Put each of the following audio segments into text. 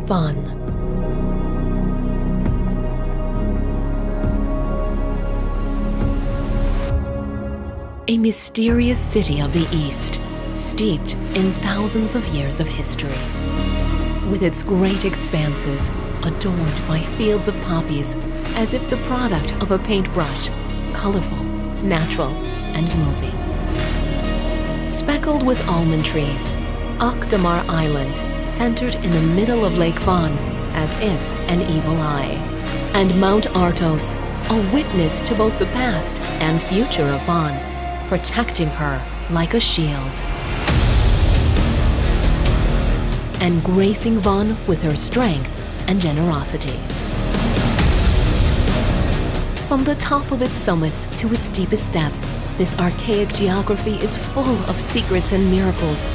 Van. A mysterious city of the East, steeped in thousands of years of history. With its great expanses, adorned by fields of poppies, as if the product of a paintbrush, colorful, natural, and moving. Speckled with almond trees, Akdamar Island, centered in the middle of Lake Van, as if an evil eye. And Mount Artos, a witness to both the past and future of Van, protecting her like a shield. And gracing Van with her strength and generosity. From the top of its summits to its deepest depths, this archaic geography is full of secrets and miracles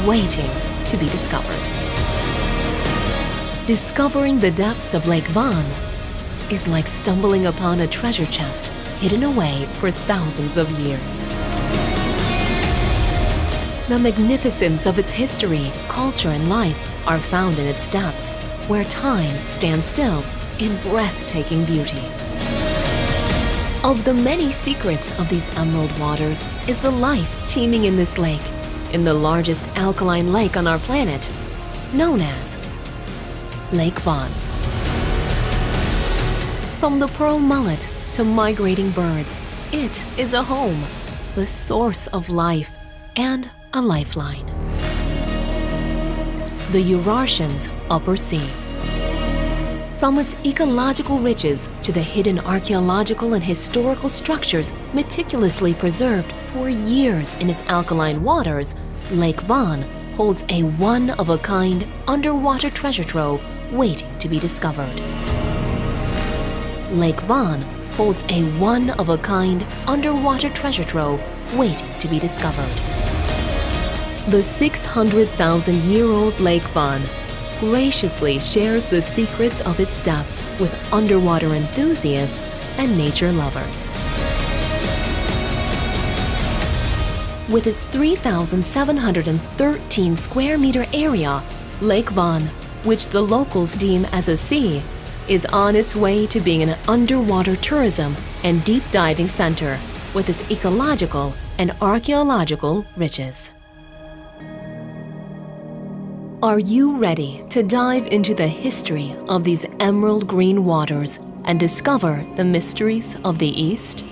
waiting to be discovered. Discovering the depths of Lake Van is like stumbling upon a treasure chest hidden away for thousands of years. The magnificence of its history, culture, and life are found in its depths, where time stands still in breathtaking beauty. Of the many secrets of these emerald waters is the life teeming in this lake, in the largest alkaline lake on our planet, known as Lake Van. From the pearl mullet to migrating birds, it is a home, the source of life, and a lifeline. The Urartian's Upper Sea. From its ecological riches to the hidden archaeological and historical structures meticulously preserved for years in its alkaline waters, Lake Van holds a one-of-a-kind underwater treasure trove waiting to be discovered. Lake Van holds a one-of-a-kind underwater treasure trove waiting to be discovered. The 600,000-year-old Lake Van graciously shares the secrets of its depths with underwater enthusiasts and nature lovers. With its 3,713 square meter area, Lake Van, which the locals deem as a sea, is on its way to being an underwater tourism and deep diving center with its ecological and archaeological riches. Are you ready to dive into the history of these emerald green waters and discover the mysteries of the East?